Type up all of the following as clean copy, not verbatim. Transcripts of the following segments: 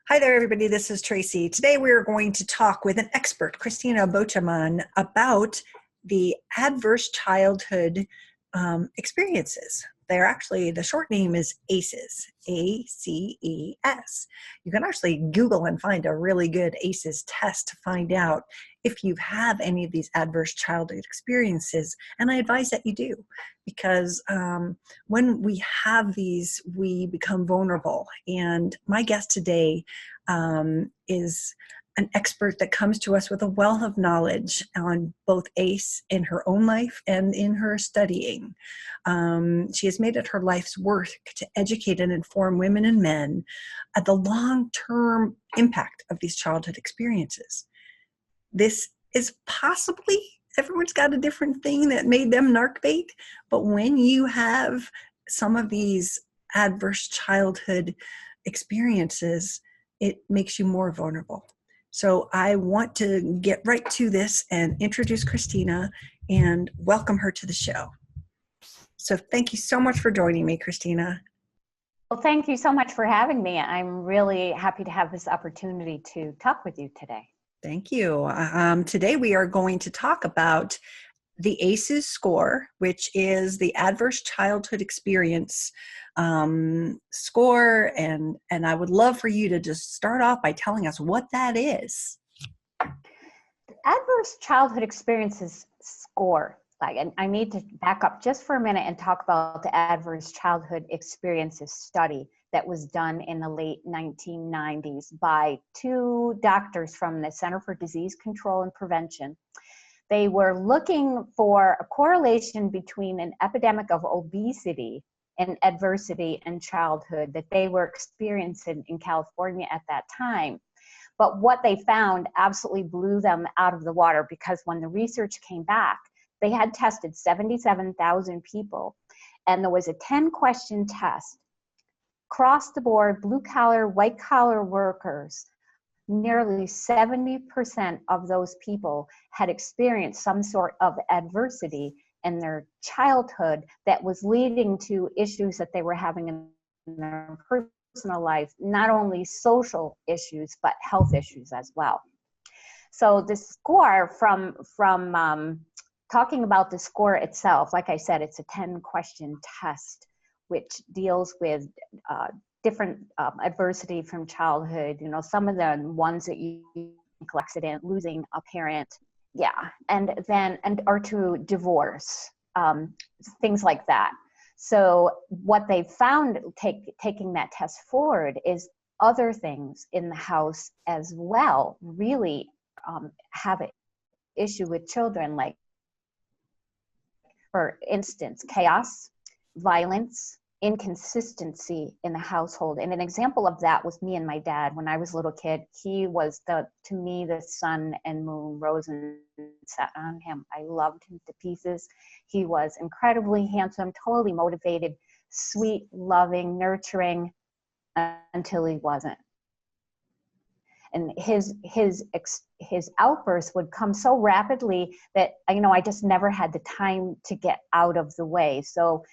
Hi there, everybody. This is Tracy. Today we are going to talk with an expert, Christina Beauchemin, about the adverse childhood experiences. They're actually, the short name is ACEs, ACES. You can actually Google and find a really good ACEs test to find out if you have any of these adverse childhood experiences. And I advise that you do, because when we have these, we become vulnerable. And my guest today is an expert that comes to us with a wealth of knowledge on both ACE in her own life and in her studying. She has made it her life's work to educate and inform women and men at the long-term impact of these childhood experiences. This is possibly, everyone's got a different thing that made them narc bait, but when you have some of these adverse childhood experiences, it makes you more vulnerable. So I want to get right to this and introduce Christina and welcome her to the show. So thank you so much for joining me, Christina. Well, thank you so much for having me. I'm really happy to have this opportunity to talk with you today. Thank you. Today we are going to talk about the ACEs score, which is the Adverse Childhood Experience score. And I would love for you to just start off by telling us what that is. Adverse Childhood Experiences score. And I need to back up just for a minute and talk about the Adverse Childhood Experiences study that was done in the late 1990s by two doctors from the Center for Disease Control and Prevention. They were looking for a correlation between an epidemic of obesity and adversity in childhood that they were experiencing in California at that time. But what they found absolutely blew them out of the water, because when the research came back, they had tested 77,000 people, and there was a 10-question test. Across the board, blue-collar, white-collar workers, nearly 70% of those people had experienced some sort of adversity in their childhood that was leading to issues that they were having in their personal life, not only social issues, but health issues as well. So the score from talking about the score itself, like I said, it's a 10-question test, which deals with different adversity from childhood. You know, some of the ones that you accident, losing a parent, or to divorce, things like that. So what they found taking that test forward is other things in the house as well really have an issue with children, like, for instance, chaos, violence, inconsistency in the household. And an example of that was me and my dad. When I was a little kid, he was to me, the sun and moon rose and set on him. I loved him to pieces. He was incredibly handsome, totally motivated, sweet, loving, nurturing, until he wasn't. And his outbursts would come so rapidly that, I just never had the time to get out of the way. So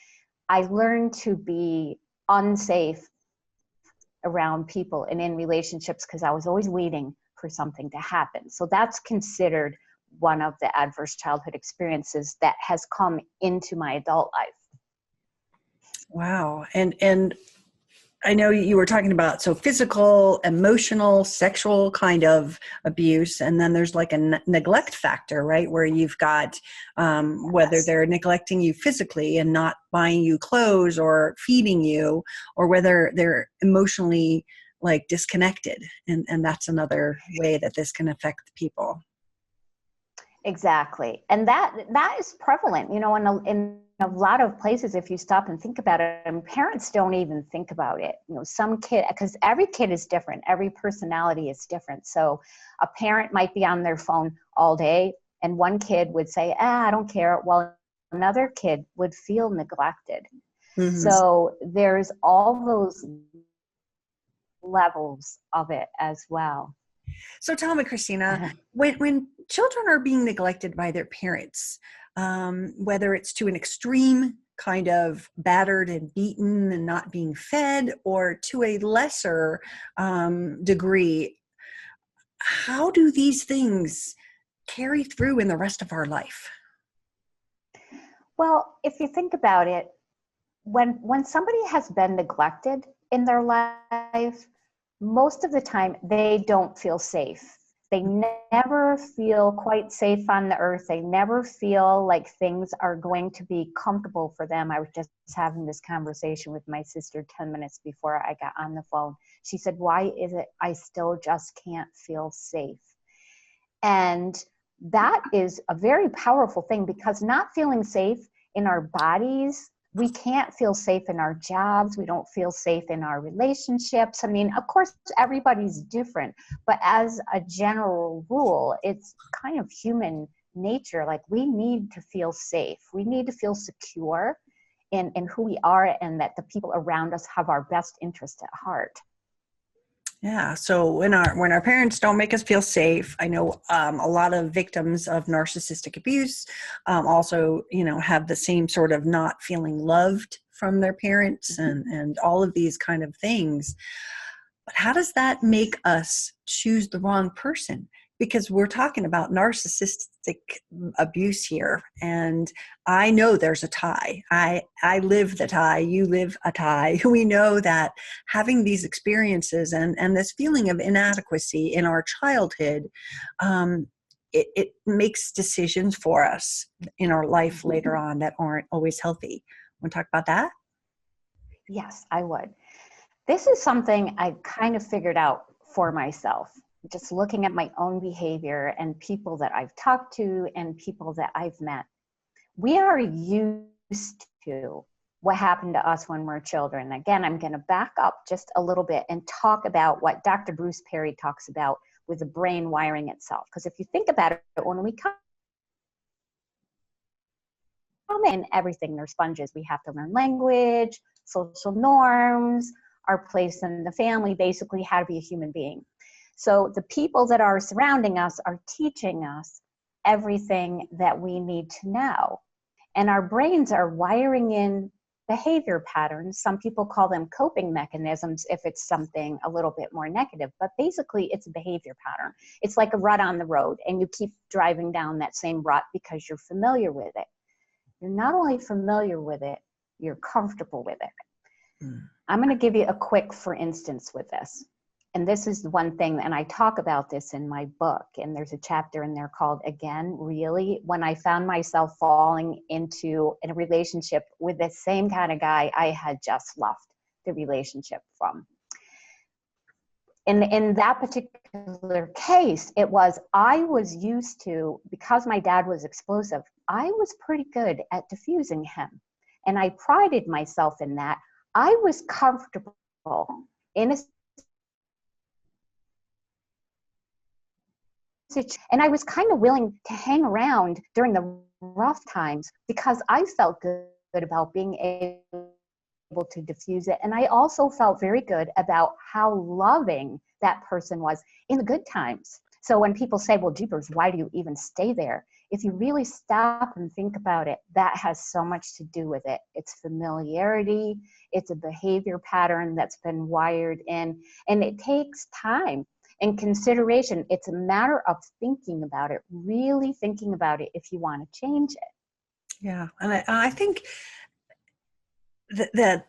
I learned to be unsafe around people and in relationships, because I was always waiting for something to happen. So that's considered one of the adverse childhood experiences that has come into my adult life. Wow. And I know you were talking about, so physical, emotional, sexual kind of abuse, and then there's like a neglect factor, right? Where you've got whether they're neglecting you physically and not buying you clothes or feeding you, or whether they're emotionally like disconnected. And that's another way that this can affect people. Exactly. And that is prevalent, in a lot of places. If you stop and think about it, and parents don't even think about it. Some kid, because every kid is different, every personality is different. So a parent might be on their phone all day, and one kid would say, I don't care, while another kid would feel neglected. Mm-hmm. So there's all those levels of it as well. So tell me, Kristina, when children are being neglected by their parents, whether it's to an extreme kind of battered and beaten and not being fed, or to a lesser degree, how do these things carry through in the rest of our life? Well, if you think about it, when somebody has been neglected in their life, most of the time they don't feel safe. They never feel quite safe on the earth. They never feel like things are going to be comfortable for them. I was just having this conversation with my sister 10 minutes before I got on the phone. She said, "Why is it I still just can't feel safe?" And that is a very powerful thing, because not feeling safe in our bodies, we can't feel safe in our jobs. We don't feel safe in our relationships. I mean, of course, everybody's different, but as a general rule, it's kind of human nature. Like, we need to feel safe. We need to feel secure in who we are, and that the people around us have our best interest at heart. Yeah. So when our parents don't make us feel safe, I know a lot of victims of narcissistic abuse also, have the same sort of not feeling loved from their parents, and all of these kind of things. But how does that make us choose the wrong person? Because we're talking about narcissistic abuse here. And I know there's a tie. I live the tie. You live a tie. We know that having these experiences and this feeling of inadequacy in our childhood, it makes decisions for us in our life later on that aren't always healthy. Want to talk about that? Yes, I would. This is something I kind of figured out for myself, just looking at my own behavior and people that I've talked to and people that I've met. We are used to what happened to us when we're children. Again, I'm going to back up just a little bit and talk about what Dr. Bruce Perry talks about with the brain wiring itself. Because if you think about it, when we come in everything, they're sponges. We have to learn language, social norms, our place in the family, basically how to be a human being. So the people that are surrounding us are teaching us everything that we need to know. And our brains are wiring in behavior patterns. Some people call them coping mechanisms if it's something a little bit more negative, but basically it's a behavior pattern. It's like a rut on the road, and you keep driving down that same rut because you're familiar with it. You're not only familiar with it, you're comfortable with it. I'm going to give you a quick for instance with this. And this is one thing, and I talk about this in my book, and there's a chapter in there called Again, Really, when I found myself falling into a relationship with the same kind of guy I had just left the relationship from. In that particular case, it was, I was used to, because my dad was explosive, I was pretty good at diffusing him. And I prided myself in that. I was comfortable in a and I was kind of willing to hang around during the rough times because I felt good about being able to diffuse it. And I also felt very good about how loving that person was in the good times. So when people say, well, jeepers, why do you even stay there? If you really stop and think about it, that has so much to do with it. It's familiarity. It's a behavior pattern that's been wired in, and it takes time and consideration. It's a matter of thinking about it, really thinking about it if you want to change it. Yeah. And I think that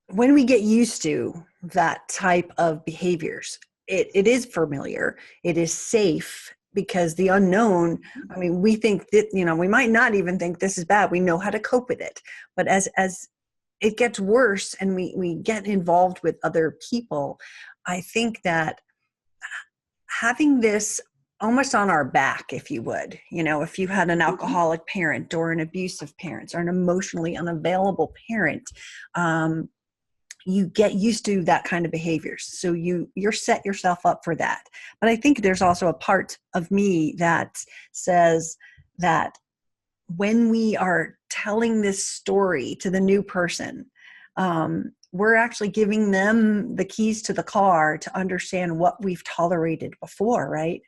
when we get used to that type of behaviors, it is familiar, it is safe, because the unknown, I mean, we think that, we might not even think this is bad. We know how to cope with it. But as it gets worse and we get involved with other people, I think that having this almost on our back, if you would, if you had an alcoholic parent or an abusive parent or an emotionally unavailable parent, you get used to that kind of behaviors. So you're set yourself up for that. But I think there's also a part of me that says that when we are telling this story to the new person, we're actually giving them the keys to the car to understand what we've tolerated before, right?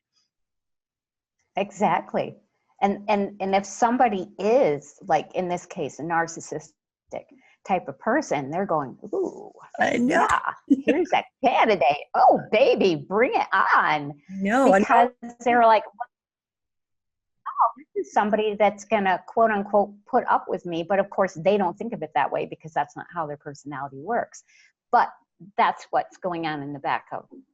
Exactly. And if somebody is, like in this case, a narcissistic type of person, they're going, ooh, I know. yeah, here's that candidate. Oh, baby, bring it on. No, I Because know. they're like, this is somebody that's going to quote unquote put up with me. But of course, they don't think of it that way because that's not how their personality works. But that's what's going on in the back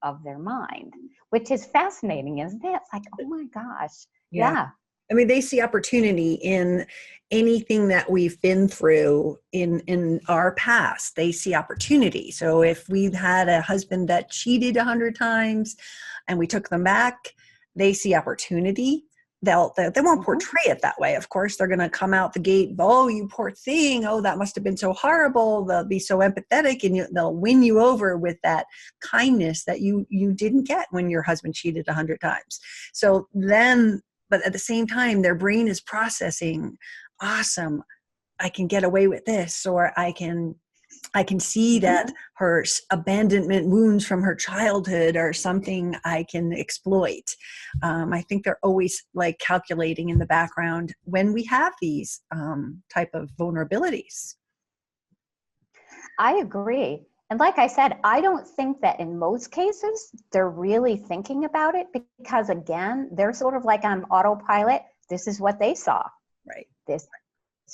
of their mind, which is fascinating, isn't it? It's like, oh my gosh. Yeah. I mean, they see opportunity in anything that we've been through in our past. They see opportunity. So if we've had a husband that cheated 100 times and we took them back, they see opportunity. They won't portray it that way. Of course, they're going to come out the gate, oh, you poor thing. Oh, that must have been so horrible. They'll be so empathetic, and they'll win you over with that kindness that you didn't get when your husband cheated 100 times. So then, but at the same time, their brain is processing, awesome, I can get away with this, or I can see that her abandonment wounds from her childhood are something I can exploit. I think they're always like calculating in the background when we have these type of vulnerabilities. I agree. And like I said, I don't think that in most cases they're really thinking about it because, again, they're sort of like on autopilot. This is what they saw. Right. This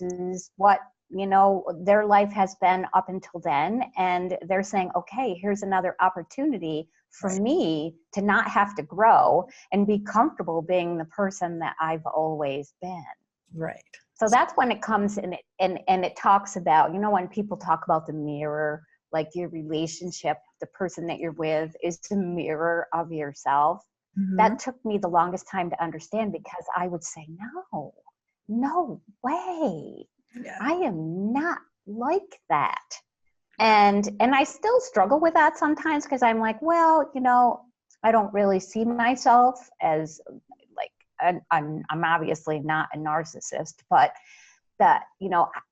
is what, their life has been up until then. And they're saying, okay, here's another opportunity for me to not have to grow and be comfortable being the person that I've always been. Right. So that's when it comes in and it talks about, when people talk about the mirror, like your relationship, the person that you're with is the mirror of yourself. Mm-hmm. That took me the longest time to understand because I would say, no way. Yeah. I am not like that. And I still struggle with that sometimes because I'm like, well, I don't really see myself as like, I'm obviously not a narcissist, but that,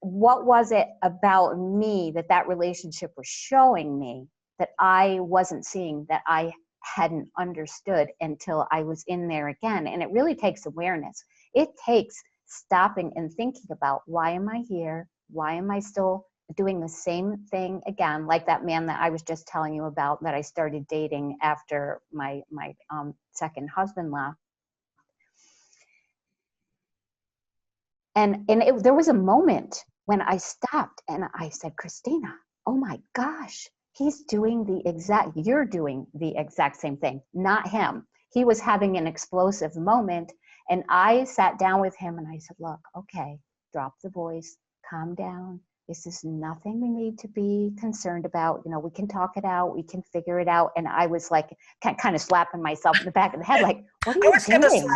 what was it about me that relationship was showing me that I wasn't seeing, that I hadn't understood until I was in there again. And it really takes awareness. It takes stopping and thinking about, why am I here? Why am I still doing the same thing again? Like that man that I was just telling you about that I started dating after my second husband left. And there was a moment when I stopped and I said, Kristina, oh my gosh, you're doing the exact same thing, not him. He was having an explosive moment. And I sat down with him and I said, look, okay, drop the voice, calm down. This is nothing we need to be concerned about. We can talk it out. We can figure it out. And I was like, kind of slapping myself in the back of the head, like, what are you doing?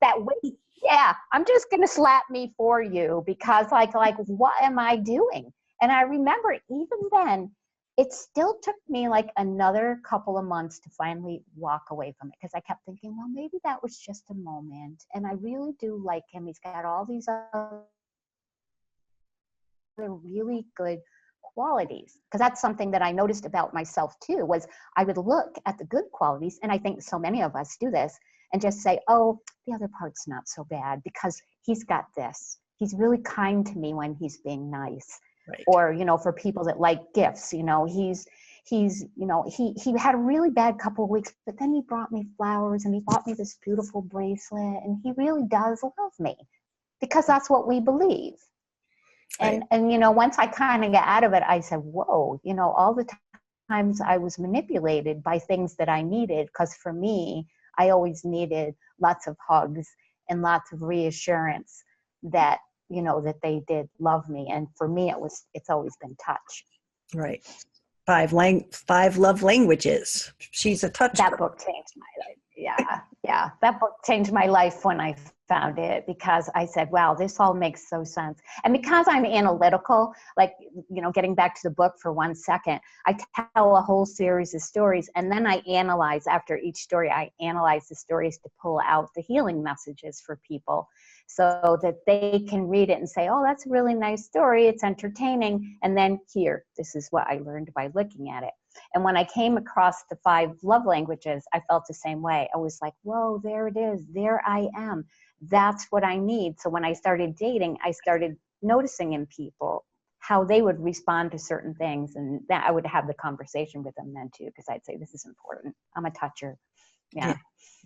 That way. Yeah, I'm just going to slap me for you because like, what am I doing? And I remember even then, it still took me like another couple of months to finally walk away from it because I kept thinking, well, maybe that was just a moment. And I really do like him. He's got all these other really good qualities, because that's something that I noticed about myself too, was I would look at the good qualities, and I think so many of us do this, and just say, oh, the other part's not so bad because he's got this. He's really kind to me when he's being nice. Right. Or, for people that like gifts, he had a really bad couple of weeks, but then he brought me flowers and he bought me this beautiful bracelet, and he really does love me because that's what we believe. Right. And once I kind of got out of it, I said, whoa, all the times I was manipulated by things that I needed, because for me, I always needed lots of hugs and lots of reassurance that, that they did love me. And for me, it's always been touch. Right. 5 love languages. She's a touch. That book changed my life. Yeah. That book changed my life when I found it, because I said, wow, this all makes so sense. And because I'm analytical, like, getting back to the book for 1 second, I tell a whole series of stories, and then I analyze after each story. I analyze the stories to pull out the healing messages for people so that they can read it and say, oh, that's a really nice story. It's entertaining. And then here, this is what I learned by looking at it. And when I came across the 5 love languages, I felt the same way. I was like, whoa, there it is. There I am. that's what I need. So when I started dating, I started noticing in people how they would respond to certain things, and that I would have the conversation with them then too, because I'd say, this is important. I'm a toucher. Yeah.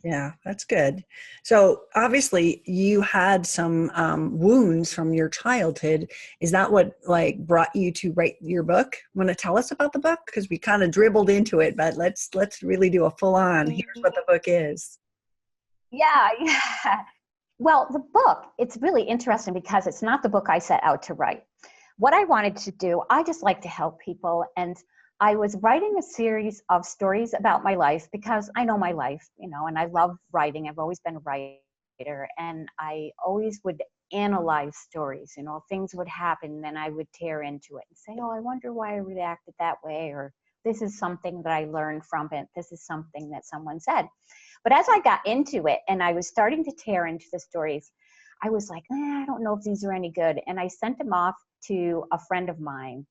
Yeah, that's good. So obviously you had some wounds from your childhood. Is that what like brought you to write your book? Want to tell us about the book? Because we kind of dribbled into it, but let's really do a full on. Here's what the book is. Yeah. Well, the book, it's really interesting because it's not the book I set out to write. What I wanted to do, I just like to help people. And I was writing a series of stories about my life because I know my life, and I love writing. I've always been a writer, and I always would analyze stories, things would happen, and then I would tear into it and say, oh, I wonder why I reacted that way, or this is something that I learned from it. This is something that someone said. But as I got into it and I was starting to tear into the stories, I was like, I don't know if these are any good. And I sent them off to a friend of mine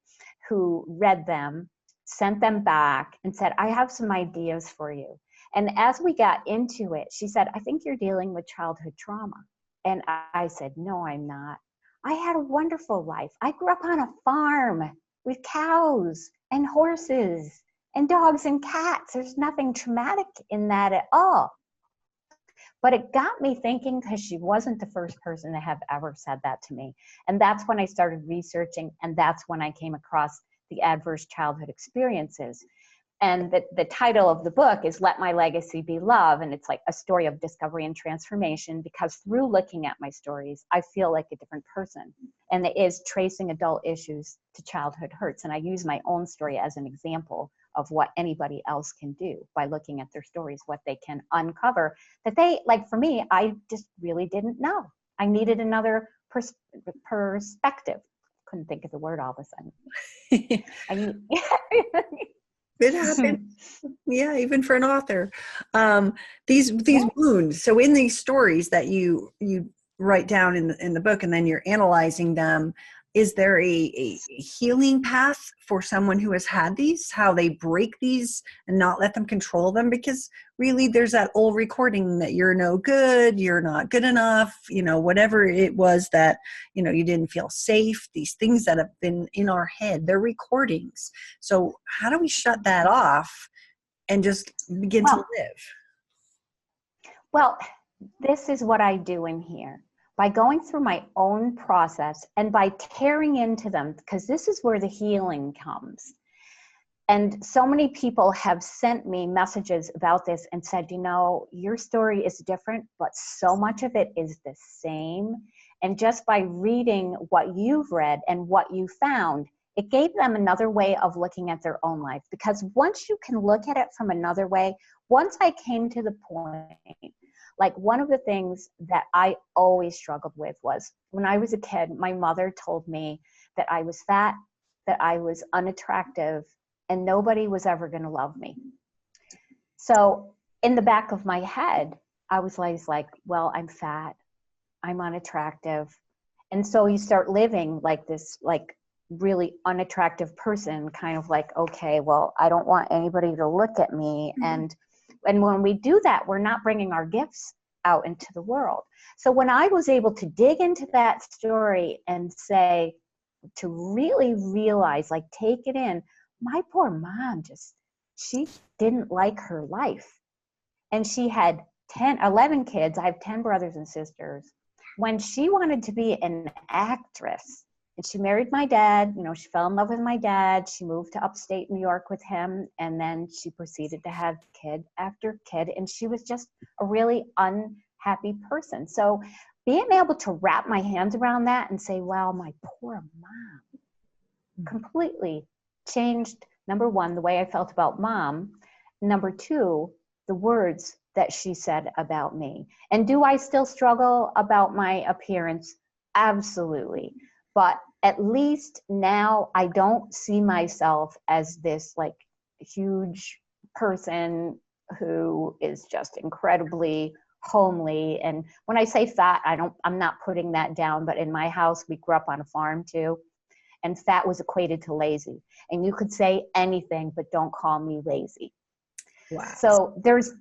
who read them, sent them back, and said, I have some ideas for you. And as we got into it, she said, I think you're dealing with childhood trauma. And I said, no, I'm not. I had a wonderful life. I grew up on a farm with cows and horses and dogs and cats. There's nothing traumatic in that at all. But it got me thinking, because she wasn't the first person to have ever said that to me. And that's when I started researching, and that's when I came across the adverse childhood experiences. And the title of the book is Let My Legacy Be Love. And it's like a story of discovery and transformation, because through looking at my stories, I feel like a different person. And it is tracing adult issues to childhood hurts. And I use my own story as an example of what anybody else can do by looking at their stories, what they can uncover that they, like for me, I just really didn't know. I needed another perspective. Couldn't think of the word all of a sudden. It happens. Yeah, even for an author. These wounds. So in these stories that you write down in the book, and then you're analyzing them, is there a healing path for someone who has had these, how they break these and not let them control them? Because really there's that old recording that you're no good, you're not good enough, whatever it was that, you didn't feel safe, these things that have been in our head, they're recordings. So how do we shut that off and just begin to live? Well, this is what I do in here. By going through my own process and by tearing into them, because this is where the healing comes. And so many people have sent me messages about this and said, your story is different, but so much of it is the same. And just by reading what you've read and what you found, it gave them another way of looking at their own life. Because once you can look at it from another way, once I came to the point, like one of the things that I always struggled with was when I was a kid, my mother told me that I was fat, that I was unattractive, and nobody was ever going to love me. So in the back of my head, I was always like, well, I'm fat, I'm unattractive. And so you start living like this, like really unattractive person, kind of like, okay, well, I don't want anybody to look at me. And when we do that, we're not bringing our gifts out into the world. So when I was able to dig into that story and say, to really realize, like take it in, my poor mom she didn't like her life. And she had 11 kids. I have 10 brothers and sisters. When she wanted to be an actress, and she married my dad, she fell in love with my dad. She moved to upstate New York with him. And then she proceeded to have kid after kid. And she was just a really unhappy person. So being able to wrap my hands around that and say, wow, my poor mom completely changed, number one, the way I felt about mom. Number two, the words that she said about me. And do I still struggle about my appearance? Absolutely. But at least now I don't see myself as this like huge person who is just incredibly homely. And when I say fat, I'm not putting that down, but in my house, we grew up on a farm too. And fat was equated to lazy. And you could say anything, but don't call me lazy. Wow. So there's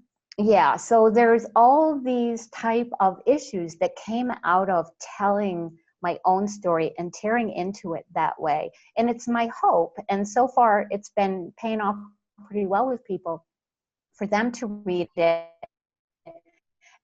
Yeah, so there's all these type of issues that came out of telling my own story and tearing into it that way. And it's my hope, and so far it's been paying off pretty well with people, for them to read it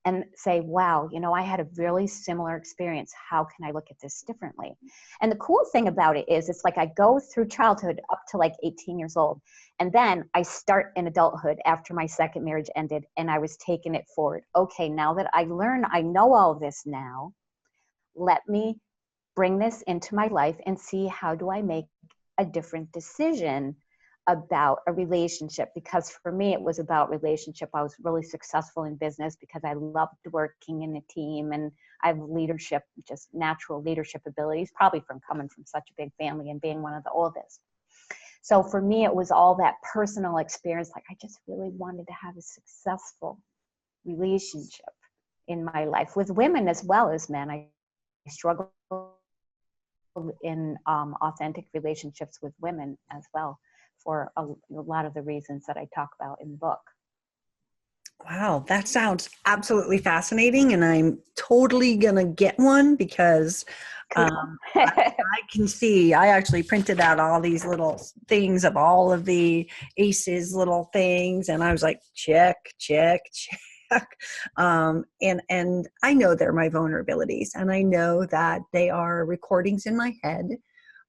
and say, wow, I had a really similar experience. How can I look at this differently? And the cool thing about it is, it's like I go through childhood up to like 18 years old. And then I start in adulthood after my second marriage ended, and I was taking it forward. Okay, now that I know all this now, let me bring this into my life and see, how do I make a different decision about a relationship? Because for me, it was about relationship. I was really successful in business because I loved working in a team, and I have leadership, just natural leadership abilities, probably from coming from such a big family and being one of the oldest. So for me, it was all that personal experience. Like, I just really wanted to have a successful relationship in my life, with women as well as men. I struggle in authentic relationships with women as well, for a lot of the reasons that I talk about in the book. Wow, that sounds absolutely fascinating, and I'm totally gonna get one because Cool. I can see. I actually printed out all these little things of all of the ACEs little things, and I was like, check, check, check. And I know they're my vulnerabilities, and I know that they are recordings in my head.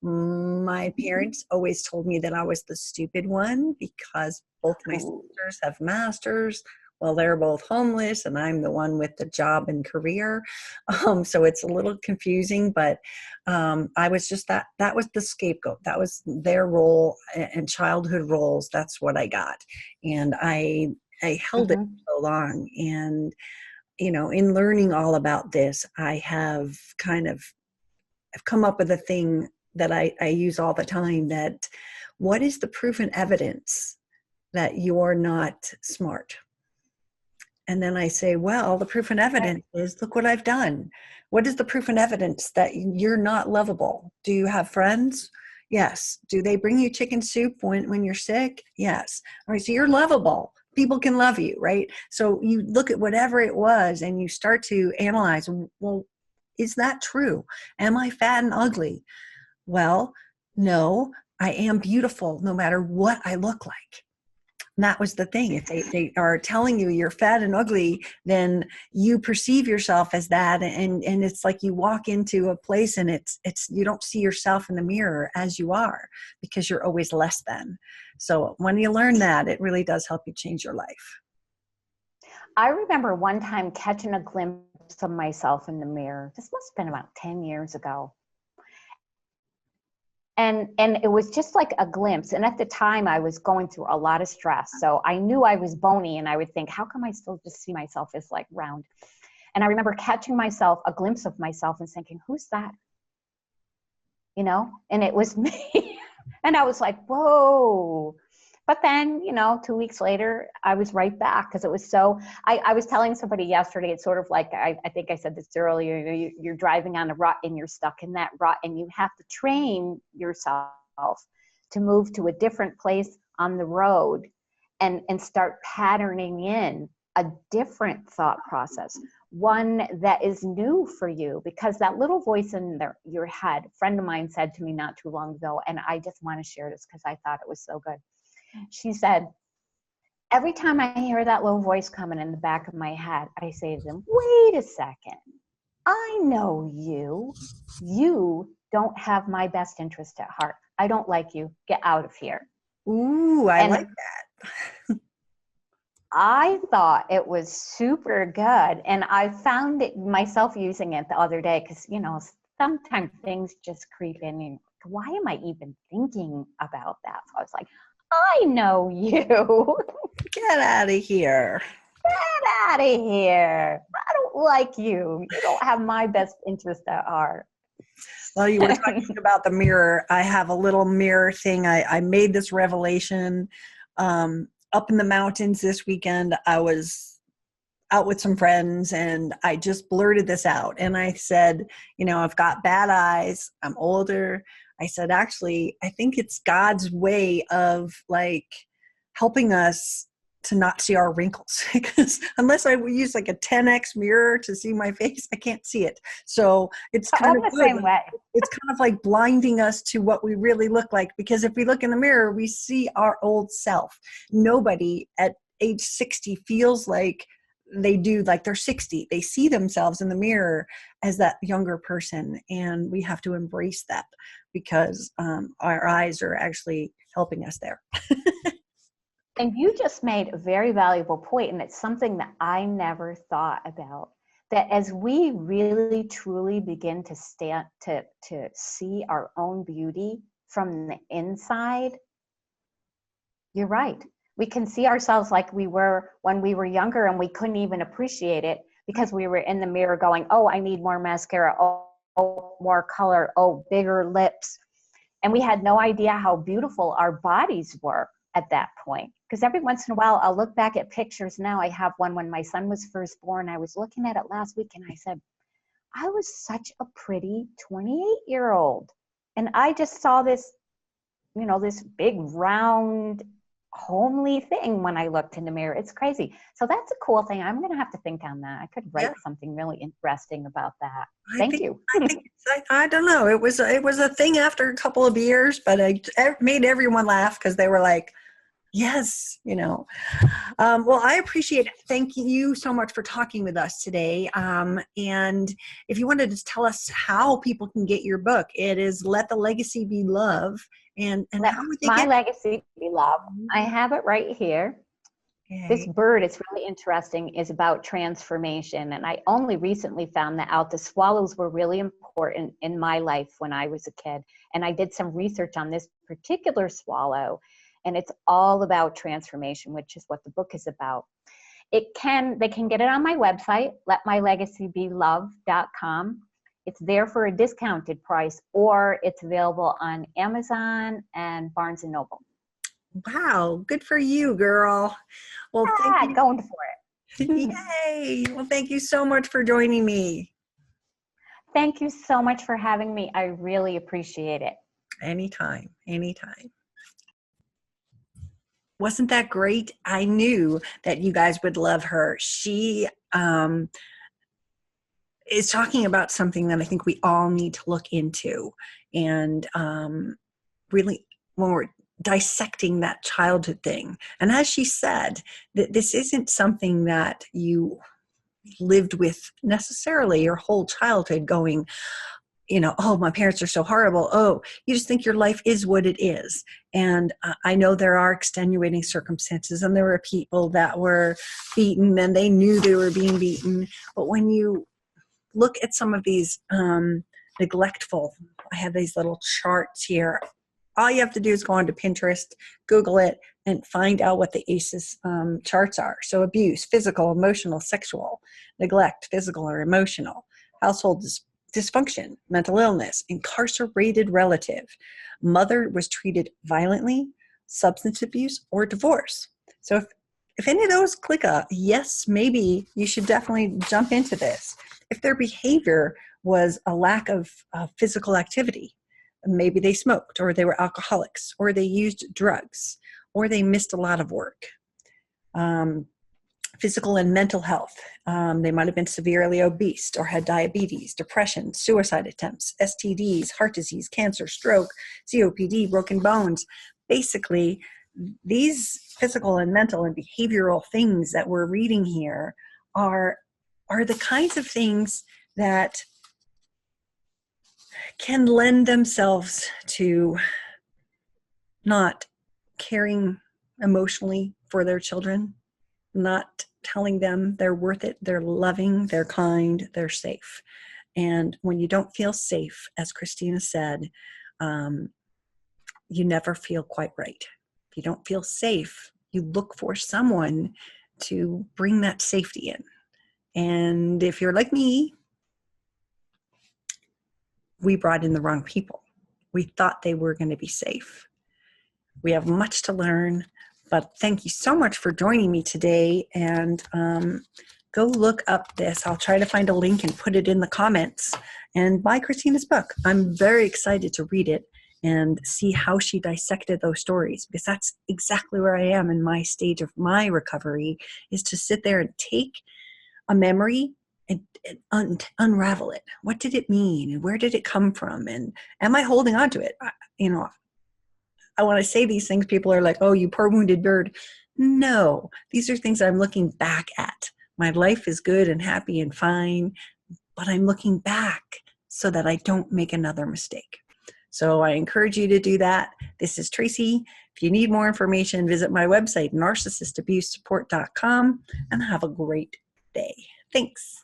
My parents always told me that I was the stupid one because both my sisters have masters. Well, they're both homeless, and I'm the one with the job and career. So it's a little confusing, but I was just that was the scapegoat. That was their role, and childhood roles. That's what I got. And I held it so long. And, in learning all about this, I have I've come up with a thing that I use all the time, that what is the proof and evidence that you're not smart? And then I say, well, the proof and evidence is, look what I've done. What is the proof and evidence that you're not lovable? Do you have friends? Yes. Do they bring you chicken soup when you're sick? Yes. All right. So you're lovable. People can love you, right? So you look at whatever it was and you start to analyze, well, is that true? Am I fat and ugly? Well, no, I am beautiful no matter what I look like. And that was the thing. If they are telling you you're fat and ugly, then you perceive yourself as that. And it's like you walk into a place and it's you don't see yourself in the mirror as you are, because you're always less than. So when you learn that, it really does help you change your life. I remember one time catching a glimpse of myself in the mirror. This must have been about 10 years ago. And it was just like a glimpse. And at the time I was going through a lot of stress. So I knew I was bony, and I would think, how come I still just see myself as like round? And I remember catching a glimpse of myself and thinking, who's that? And it was me. And I was like, whoa. But then, 2 weeks later, I was right back, because it was so, I was telling somebody yesterday, it's sort of like, I think I said this earlier, you're driving on a rut and you're stuck in that rut, and you have to train yourself to move to a different place on the road and start patterning in a different thought process, one that is new for you, because that little voice in your head, a friend of mine said to me not too long ago, and I just want to share this because I thought it was so good. She said, every time I hear that little voice coming in the back of my head, I say to them, wait a second. I know you. You don't have my best interest at heart. I don't like you. Get out of here. Ooh, I like that. I thought it was super good. And I found myself using it the other day because, sometimes things just creep in. And why am I even thinking about that? So I was like, I know you. Get out of here. Get out of here. I don't like you. You don't have my best interest at heart. Well, you were talking about the mirror. I have a little mirror thing. I made this revelation up in the mountains this weekend. I was out with some friends and I just blurted this out. And I said, I've got bad eyes. I'm older. I said, actually, I think it's God's way of like helping us to not see our wrinkles, because unless I use like a 10x mirror to see my face, I can't see it. So it's kind I'm of the good. same way. It's kind of like blinding us to what we really look like, because if we look in the mirror, we see our old self. Nobody at age 60 feels like they do like they're 60. They see themselves in the mirror as that younger person, and we have to embrace that, because our eyes are actually helping us there. And you just made a very valuable point, and it's something that I never thought about. That as we really truly begin to see our own beauty from the inside, you're right. We can see ourselves like we were when we were younger, and we couldn't even appreciate it because we were in the mirror going, oh, I need more mascara, oh, more color, oh, bigger lips. And we had no idea how beautiful our bodies were at that point. Because every once in a while, I'll look back at pictures now. I have one when my son was first born. I was looking at it last week, and I said, I was such a pretty 28-year-old. And I just saw this, this big, round, homely thing when I looked in the mirror. It's crazy. So that's a cool thing. I'm going to have to think on that. I could write something really interesting about that. Thank you. I don't know. It was a thing after a couple of years, but it made everyone laugh because they were like, yes, well, I appreciate it. Thank you so much for talking with us today. And if you wanted to tell us how people can get your book, it is Let the Legacy Be Love. And how would they get legacy be love? I have it right here. Okay. This bird, it's really interesting, is about transformation. And I only recently found that out. The swallows were really important in my life when I was a kid. And I did some research on this particular swallow. And it's all about transformation, which is what the book is about. They can get it on my website, letmylegacybelove.com. It's there for a discounted price, or it's available on Amazon and Barnes & Noble. Wow, good for you, girl. Well, thank you. Going for it. Yay. Well, thank you so much for joining me. Thank you so much for having me. I really appreciate it. Anytime. Wasn't that great? I knew that you guys would love her. She is talking about something that I think we all need to look into. And really, when we're dissecting that childhood thing. And as she said, that this isn't something that you lived with necessarily your whole childhood going, oh, my parents are so horrible. Oh, you just think your life is what it is. And I know there are extenuating circumstances, and there were people that were beaten and they knew they were being beaten. But when you look at some of these neglectful, I have these little charts here. All you have to do is go onto Pinterest, Google it, and find out what the ACEs charts are. So abuse, physical, emotional, sexual, neglect, physical or emotional, household dysfunction, mental illness, incarcerated relative, mother was treated violently, substance abuse, or divorce. So if any of those click a yes, maybe you should definitely jump into this. If their behavior was a lack of physical activity, maybe they smoked, or they were alcoholics, or they used drugs, or they missed a lot of work. Physical and mental health. They might have been severely obese or had diabetes, depression, suicide attempts, STDs, heart disease, cancer, stroke, COPD, broken bones. Basically, these physical and mental and behavioral things that we're reading here are the kinds of things that can lend themselves to not caring emotionally for their children, not telling them they're worth it, they're loving, they're kind, they're safe. And when you don't feel safe, as Kristina said, you never feel quite right. If you don't feel safe, you look for someone to bring that safety in. And if you're like me, we brought in the wrong people. We thought they were going to be safe. We have much to learn, but thank you so much for joining me today. And go look up this. I'll try to find a link and put it in the comments. And buy Kristina's book. I'm very excited to read it. and see how she dissected those stories, because that's exactly where I am in my stage of my recovery, is to sit there and take a memory and unravel it. What did it mean, and where did it come from, and am I holding on to it? You know, I want to say these things, people are like, oh, you poor wounded bird. No, these are things I'm looking back at. My life is good and happy and fine, but I'm looking back so that I don't make another mistake. So I encourage you to do that. This is Tracy. If you need more information, visit my website, narcissistabusesupport.com, and have a great day. Thanks.